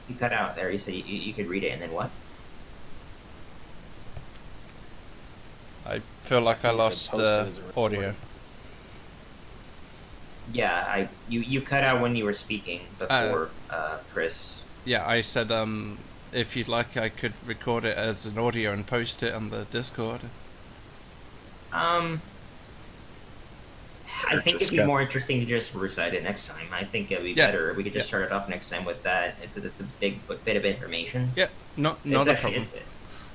You cut out there. You said you could read it, and then what? I feel like I He said lost post it as a audio. recording. Yeah, you cut out when you were speaking before, Chris. Yeah, I said if you'd like, I could record it as an audio and post it on the Discord. I Or think just it'd be got- more interesting to just recite it next time. I think it'd be Yeah. better if we could just start it off next time with that, because it's a big bit of information. Yeah, not It's a actually- problem.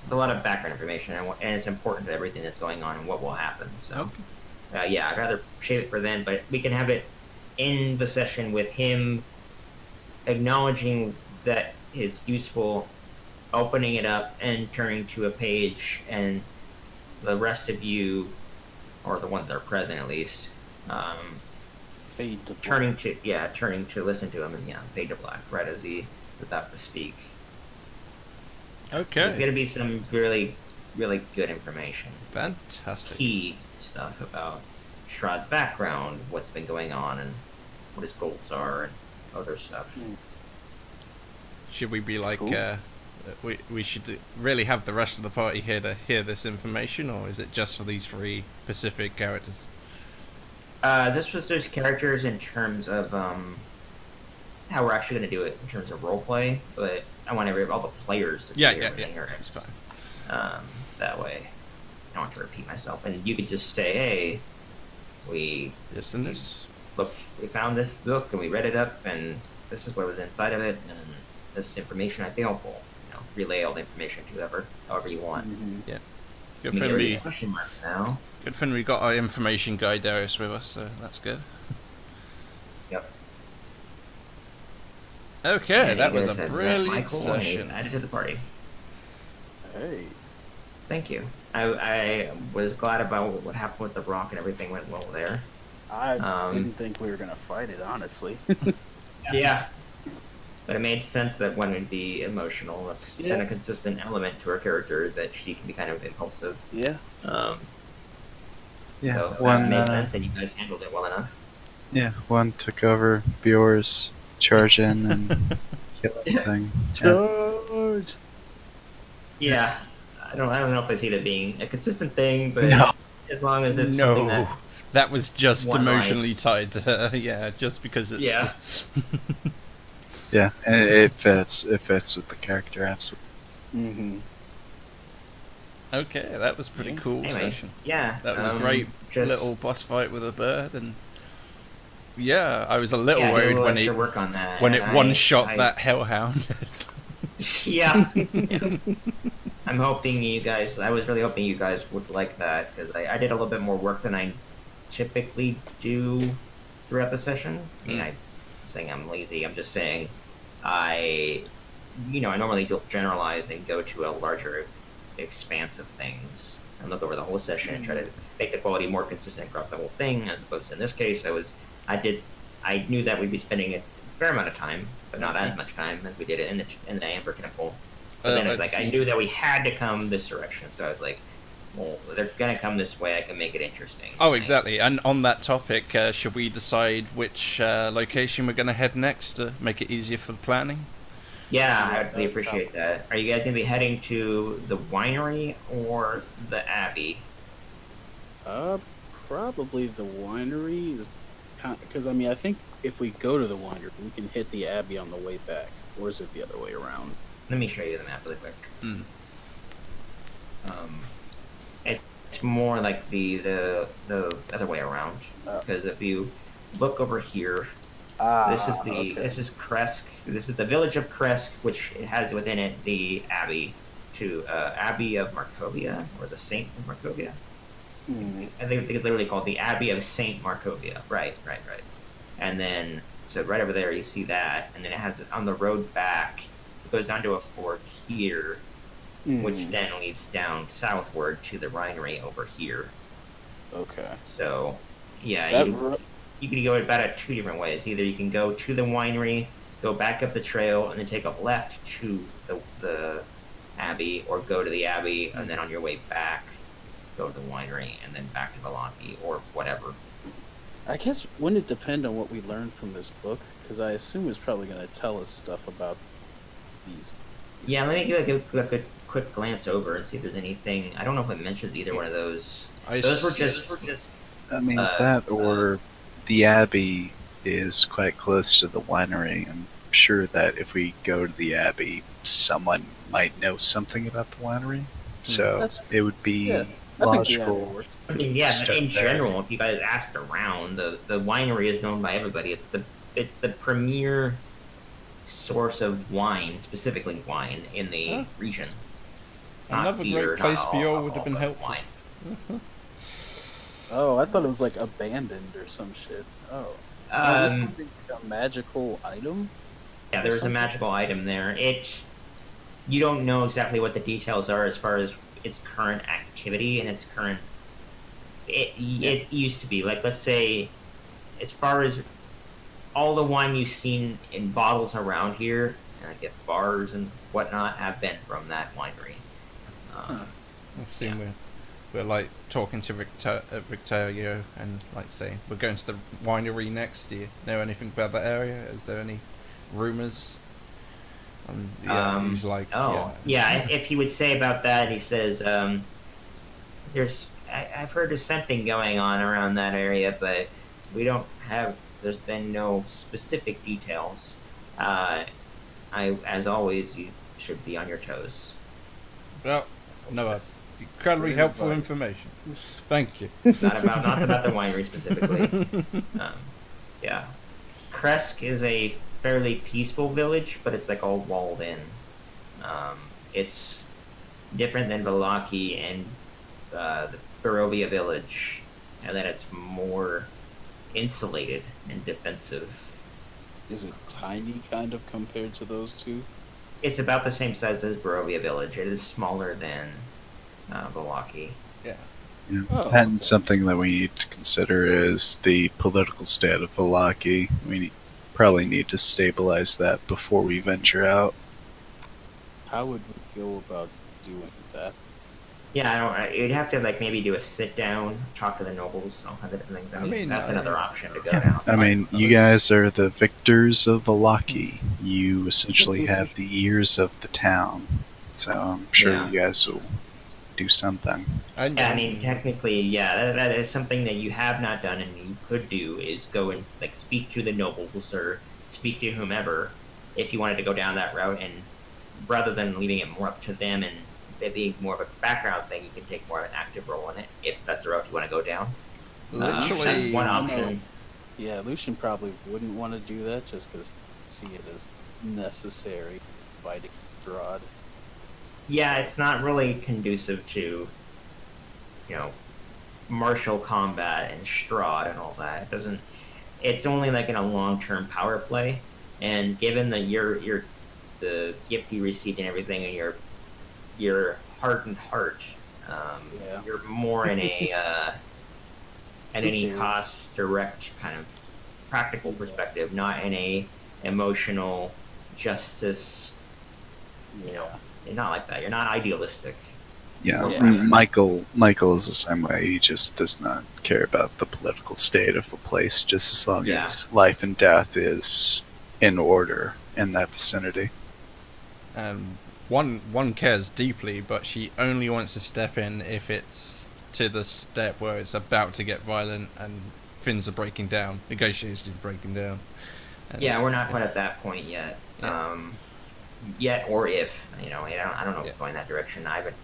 It's a lot of background information, and it's important to everything that's going on and what will happen. So, yeah, I'd rather save it for then, but we can have it in the session with him acknowledging that it's useful, opening it up and turning to a page, and the rest of you, or the ones that are present at least, Fade to black. turning to listen to him, and fade to black right as he is about to speak. There's Okay, gonna be some really, really good information, fantastic. key stuff about Shroud's background, what's been going on, and what his goals are, and other stuff. Should we be like, Cool. we should really have the rest of the party here to hear this information, or is it just for these 3 specific characters? This was those characters in terms of how we're actually gonna do it in terms of roleplay, but I want all the players to Yeah, be able to hear it. It's fine. That way, I don't want to repeat myself, and you could just say, "Hey, we This and this. we found this book and we read it up, and this is what was inside of it, and this information I think helpful." Relay all the information to however you want. Mhm. Good I mean, thing there we is question marks now. Good thing we got our information guy Darius with us, so that's good. Yep. Okay, And that you was guys a have met brilliant Michael, and he's session. added to the party. Hey. Thank you. I was glad about what happened with the rock and everything went well there. I Um, didn't think we were gonna fight it, honestly. Yeah. But it made sense that one would be emotional. That's Yeah. kind of consistent element to her character, that she can be kind of impulsive. Yeah. Yeah, So one that made sense, and you guys handled it well enough. one took over Bjor's charge in and kill everything. Yeah. Charge. Yeah. I don't know if I see that being a consistent thing, but No. as long as it's something No, that, that was just one emotionally likes. tied to her. Yeah, just because it's. Yeah. Yeah, and it fits. It fits with the character absolutely. Mm-hmm. Okay, that was pretty Yeah. cool anyway, session. yeah. That was a great just, little boss fight with a bird, and yeah, I was a little yeah, worried we'll when extra it work on that, when it and one shot I- that hellhound. Yeah. Yeah. I'm hoping you guys. I was really hoping you guys would like that, because I did a little bit more work than I typically do throughout the session. I mean, I'm saying I'm lazy. I'm just saying I normally don't generalize and go to a larger expanse of things and look over the whole session and try to make the quality more consistent across the whole thing. As opposed to in this case, I knew that we'd be spending a fair amount of time, but not as much time as we did it in the Amber Temple. But then it was like I knew that we had to come this direction, so I was like, well, they're gonna come this way. I can make it interesting. Oh, exactly. And on that topic, should we decide which location we're going to head next to make it easier for the planning? Yeah, I would really appreciate that. Are you guys gonna be heading to the winery or the Abbey? Probably the winery is because I think if we go to the winery, we can hit the Abbey on the way back, or is it the other way around? Let me show you the map really quick. Hmm. It's more like the other way around, because if you look over here, this is okay. this is Kresk. This is the village of Kresk, which has within it the Abbey Abbey of Markovia, or the Saint of Markovia. I think it's literally called the Abbey of Saint Markovia. Right. And then, so right over there, you see that, and then it has on the road back. It goes down to a fork here, which then leads down southward to the Rhinery over here. Okay. So, yeah, That you can go about it 2 different ways. Either you can go to the winery, go back up the trail, and then take a left to the Abbey, or go to the Abbey, and then on your way back, go to the winery, and then back to Valaki, or whatever. I guess wouldn't it depend on what we learned from this book? Because I assume it's probably going to tell us stuff about these. Yeah, let me do a good quick glance over and see if there's anything. I don't know if it mentions either one of those. Those were just. I mean, Uh, that or the Abbey is quite close to the winery. I'm sure that if we go to the Abbey, someone might know something about the winery. So That's- it would be yeah, I think the Abbey logical. works. I mean, yeah, Start in there. general, if you guys asked around, the winery is known by everybody. It's the premier source of wine, specifically wine, in the Huh? region. Not Another beer, great place not Bjorn alcohol, would have been but helpful. wine. Oh, I thought it was like abandoned or some shit. Oh. No, Um, this is like a magical item? yeah, there's a something? magical item there. You don't know exactly what the details are as far as its current activity and its current. It used to be like, let's say, as far as all the wine you've seen in bottles around here, like at bars and whatnot, have been from that winery. Huh. Let's see, we're like talking to Victorio and like saying we're going to the winery next. Do you know anything about that area? Is there any rumors? Yeah, he's like, If he would say about that, he says, I've heard there's something going on around that area, but there's been no specific details. As always, you should be on your toes. Well, no, incredibly Great helpful advice. information. Thank you. Not about the winery specifically. Yeah. Kresk is a fairly peaceful village, but it's like all walled in. It's different than Valaki and the Barovia village, and that it's more insulated and defensive. Is it tiny, kind of, compared to those two? It's about the same size as Barovia village. It is smaller than Valaki. Yeah. Yeah. Oh. And something that we need to consider is the political state of Valaki. Probably need to stabilize that before we venture out. How would we go about doing that? Yeah, I don't. You'd have to like maybe do a sit down, talk to the nobles, all kinds of different things. I mean, that's another option to go Yeah, down. I mean, you guys are the victors of Valaki. You essentially have the ears of the town. So I'm sure Yeah. you guys will do something. Yeah, I mean, technically, yeah, that is something that you have not done and you could do is go and like speak to the nobles or speak to whomever if you wanted to go down that route, and rather than leaving it more up to them and it being more of a background thing, you can take more of an active role in it if that's the route you want to go down. Literally, That's one option. Yeah, Lucian probably wouldn't want to do that just because see it as necessary fighting Strahd. Yeah, it's not really conducive to, martial combat and Strahd and all that. It doesn't. It's only like in a long-term power play, and given that the gift you received and everything, and your hardened heart, Yeah. you're more in a at any Okay. cost direct kind of practical perspective, not in a emotional justice. Yeah. Not like that. You're not idealistic. Yeah, Yeah. Michael is the same way. He just does not care about the political state of a place, just as long Yeah. as life and death is in order in that vicinity. and one cares deeply, but she only wants to step in if it's to the step where it's about to get violent and things are breaking down, negotiations are breaking down. And Yeah, we're it's- not quite at that point yet. Yeah. Yet or if, I don't know if Yeah. it's going that direction. I haven't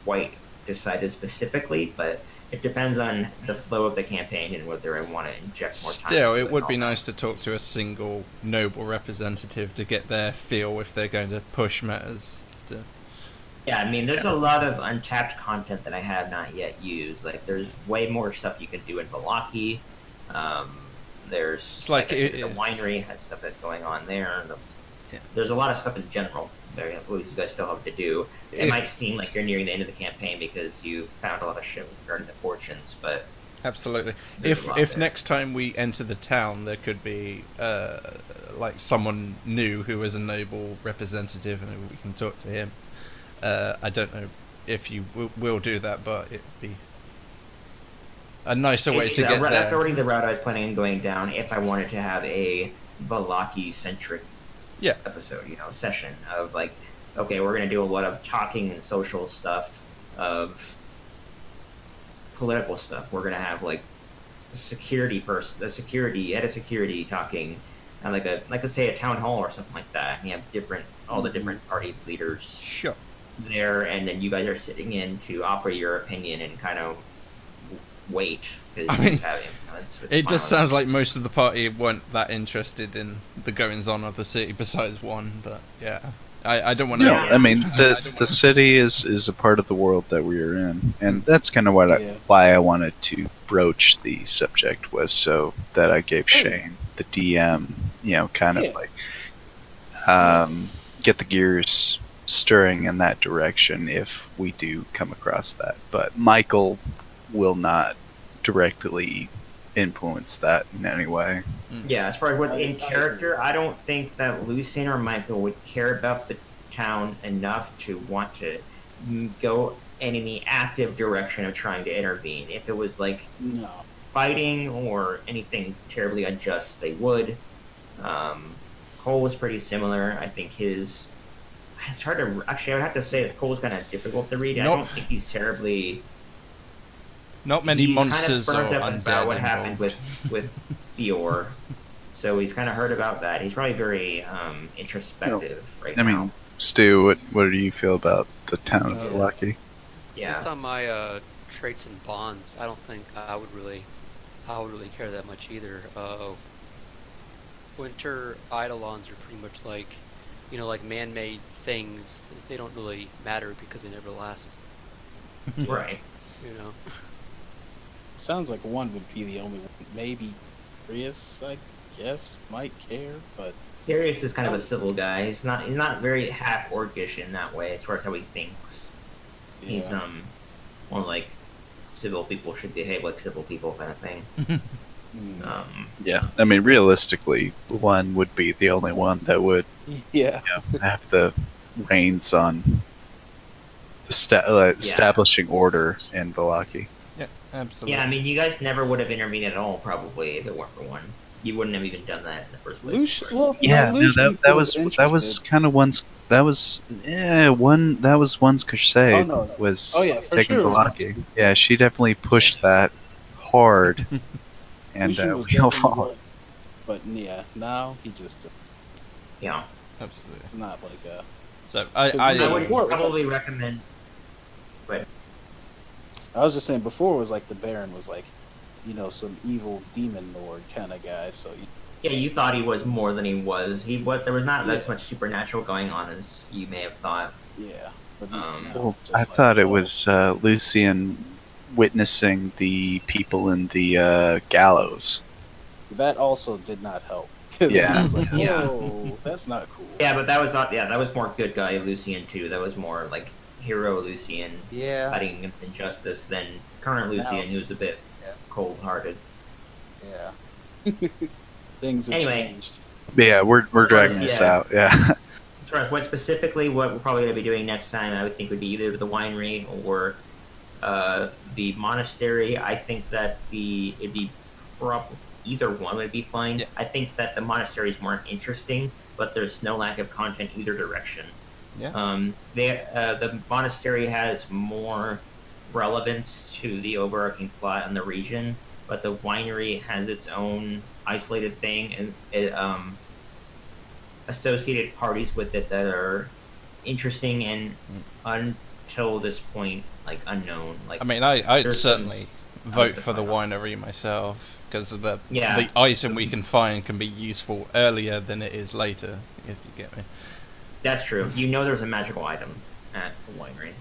quite decided specifically, but it depends on the flow of the campaign and whether I want to inject more time. Still, into it would and be all that. nice to talk to a single noble representative to get their feel if they're going to push matters. Yeah, I mean, there's a lot of untapped content that I have not yet used. Like, there's way more stuff you can do in Valaki. There's It's like I said, it- the winery has stuff that's going on there. Yeah. There's a lot of stuff in general that you guys still have to do. It If- might seem like you're nearing the end of the campaign because you found a lot of shit regarding the fortunes, but Absolutely. There's a If lot if there. next time we enter the town, there could be like someone new who is a noble representative, and we can talk to him. I don't know if you will do that, but it'd be a nicer way to get that's there. already the route I was planning on going down if I wanted to have a Valaki-centric Yeah. episode, session of like, okay, we're gonna do a lot of talking and social stuff, of political stuff. We're gonna have like a security person, the security head of security talking, and like let's say a town hall or something like that. And you have all the different party leaders Sure. there, and then you guys are sitting in to offer your opinion and kind of wait. I mean, it's It just fine. sounds like most of the party weren't that interested in the goings on of the city, besides one. But yeah, I don't want to. No, Yeah. I mean I the don't the wanna- city is a part of the world that we are in, and that's kind of Yeah. why I wanted to broach the subject, was so that I gave Oh, yeah. Shane, the DM, kind of Yeah. like get the gears stirring in that direction if we do come across that. But Michael will not directly influence that in any way. Yeah, as far as what's I in agree. character, I don't think that Lucian or Michael would care about the town enough to want to go in any active direction of trying to intervene. If it was like No. fighting or anything terribly unjust, they would. Cole was pretty similar. I think his. It's hard to actually. I would have to say that Cole's kind of difficult to read. I Nope. don't think he's terribly. Not many he's monsters kind of or burned up undead about what involved. happened with Fior, so he's kind of heard about that. He's probably very introspective right I now. mean, Stu, what do you feel about the town of Milwaukee? Yeah, Based on my traits and bonds, I don't think I would really care that much either. Winter eidolons are pretty much like, like man-made things. They don't really matter because they never last. right. You know. Sounds like one would be the only one. Maybe Prius, I guess, might care, but Darius is kind of a civil guy. He's not very half orcish in that way as far as how he thinks. He's yeah. more like civil people should behave like civil people kind of thing. Yeah, I mean, realistically, one would be the only one that would Yeah. have the reins on the establishing order in Milwaukee. Yeah, absolutely. Yeah, I mean, you guys never would have intervened at all, probably, if it weren't for one. You wouldn't have even done that in the first place. Lucian, well, Yeah, no, no, Lucian that was interested. kind of one's one's crusade Oh, no. was Oh, yeah, for taking sure. Milwaukee. Yeah, she definitely pushed that hard, and Lucian was we all definitely followed. one. But yeah, now he just, Yeah. Absolutely. it's not like a. So I Yeah. would Before it was probably recommend. I was just saying before it was like the Baron was like, some evil demon lord kind of guy. So Yeah, you thought he was more than he was. There was not as Yeah. much supernatural going on as you may have thought. yeah. But Um, now Well, it's I just like, thought it oh, was Lucian witnessing the people in the gallows. that also did not help. 'Cause Yeah. it was like, Yeah. whoa, that's not cool. Yeah, but that was more good guy Lucian too. That was more like hero Lucian Yeah. fighting against injustice than current Now- Lucian, who's a bit Yeah. cold-hearted. Yeah. Things have Anyway. changed. Yeah, we're dragging this Yeah. out. Yeah. As far as what we're probably going to be doing next time, I would think would be either the winery or the monastery. I think that it'd be either one would be fine. Yeah. I think that the monasteries more interesting, but there's no lack of content either direction. Yeah. The monastery has more relevance to the overarching plot in the region, but the winery has its own isolated thing and it, associated parties with it that are interesting and until this point like unknown. Like I mean, I'd there's some- certainly vote to for the find winery myself because the Yeah. the item we can find can be useful earlier than it is later. If you get me. that's true. There's a magical item at the winery.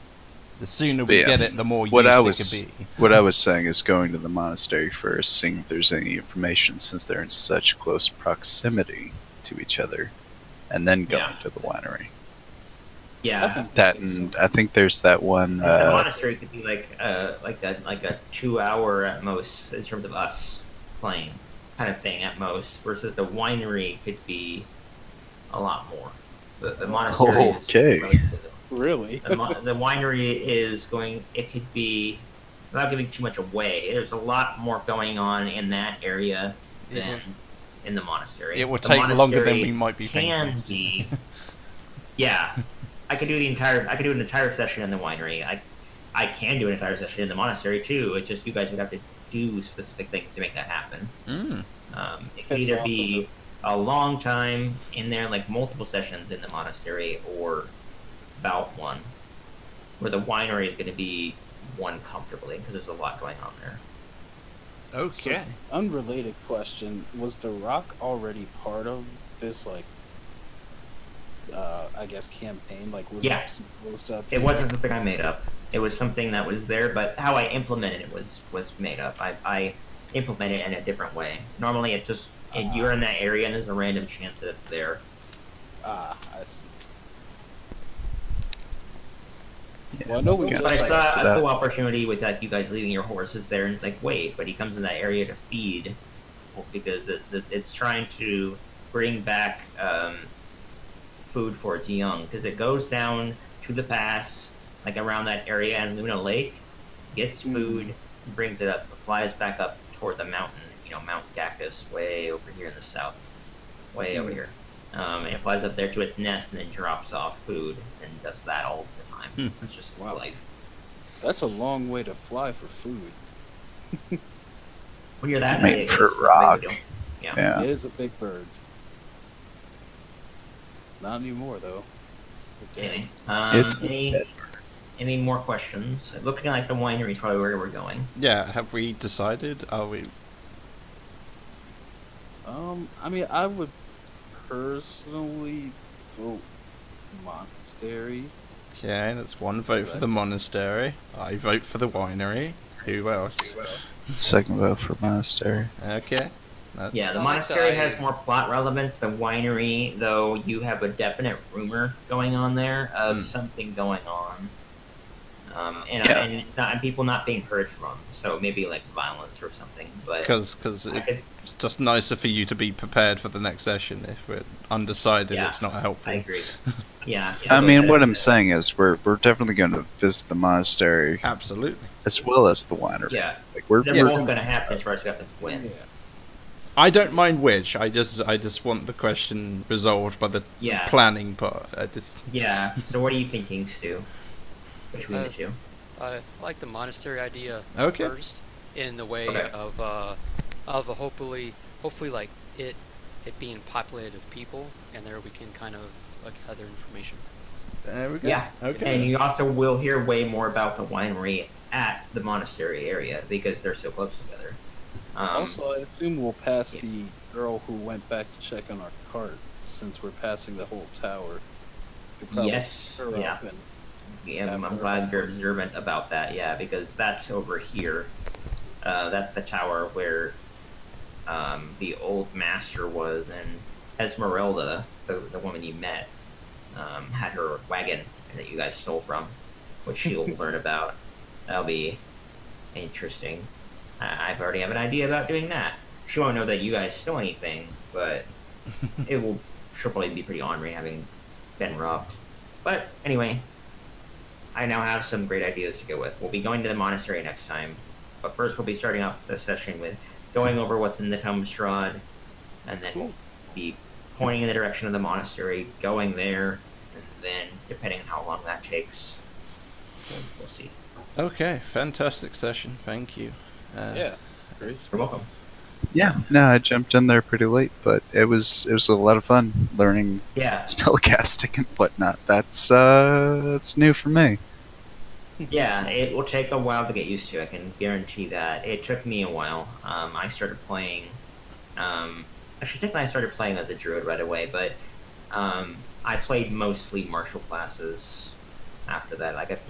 The sooner we Yeah. get it, the more What use I it was could be. what I was saying is going to the monastery first, seeing if there's any information since they're in such close proximity to each other, and then going Yeah. to the winery. Yeah. That and I think there's that one. The monastery could be like a 2 hour at most in terms of us playing kind of thing at most, versus the winery could be a lot more. The monastery Okay. is relatively- Really? the winery is going. It could be without giving too much away. There's a lot more going on in that area than in the monastery. It will The take longer than monastery we might be can thinking. be. Yeah, I could do an entire session in the winery. I can do an entire session in the monastery too. It's just you guys would have to do specific things to make that happen. Mm. It could either be a long time in there, like multiple sessions in the monastery, or about one. Where the winery is going to be one comfortably, because there's a lot going on there. Okay. So, unrelated question: was the Rock already part of this, like, I guess, campaign? Like, was Yeah. it supposed to? It wasn't something I made up. It was something that was there, but how I implemented it was made up. I implemented it in a different way. Normally, it just you're in that area and there's a random chance that it's there. Ah, I see. Yeah. Well, I know we Yeah, But I just like saw set a up. cool opportunity with like you guys leaving your horses there, and it's like, wait, but he comes in that area to feed, because it's trying to bring back food for its young, because it goes down to the pass, like around that area and Luna Lake, gets food, brings it up, flies back up toward the mountain, Mount Cactus, way over here in the south, way over here. And it flies up there to its nest and then drops off food and does that all the time. It's just its life. That's a long way to fly for food. When you're that Made big, for it's not a rock. big deal. Yeah. Yeah. It is a big bird. Not anymore, though. Anyway, It's any more questions? Looking like the winery is probably where we're going. Yeah, have we decided? Are we? I mean, I would personally vote monastery. Okay, that's one vote for the monastery. I vote for the winery. Who else? Second vote for monastery. Okay. That's, Yeah, the I like monastery the- has more plot relevance. The winery, though, you have a definite rumor going on there of something going on. Yeah. And people not being heard from. So maybe like violence or something. But because it's just nicer for you to be prepared for the next session. If we're undecided, Yeah, it's not helpful. I agree. Yeah. I mean, what I'm saying is we're definitely going to visit the monastery Absolutely. as well as the winery. Yeah. Like we're They're both going to happen as far as weapons win. I don't mind which. I just want the question resolved by the Yeah. planning part. I just Yeah. So what are you thinking, Stu? Between the two? I like the monastery idea Okay. first, in the way Okay. of hopefully like it being populated with people, and there we can kind of like gather information. There we go. Yeah. Okay. And you also will hear way more about the winery at the monastery area because they're so close together. Also, I assume we'll pass yeah. the girl who went back to check on our cart, since we're passing the whole tower. We'll probably Yes, pick her yeah. up and- Yeah, I'm glad you're observant about that. Yeah, because that's over here. That's the tower where the old master was, and Esmeralda, the woman you met, had her wagon that you guys stole from, which she'll learn about. That'll be interesting. I've already have an idea about doing that. She won't know that you guys stole anything, but she'll probably be pretty ornery having been robbed. But anyway, I now have some great ideas to go with. We'll be going to the monastery next time, but first we'll be starting off the session with going over what's in the Tombstrad, and then we'll be pointing in the direction of the monastery, going there, and then, depending on how long that takes, we'll see. Okay. Fantastic session. Thank you. Yeah. Great. You're welcome. Yeah, no, I jumped in there pretty late, but it was a lot of fun learning Yeah, spellcasting and whatnot. That's new for me. yeah, it will take a while to get used to, I can guarantee that. It took me a while. I started playing, actually technically I started playing as a druid right away, but I played mostly martial classes after that. Like I played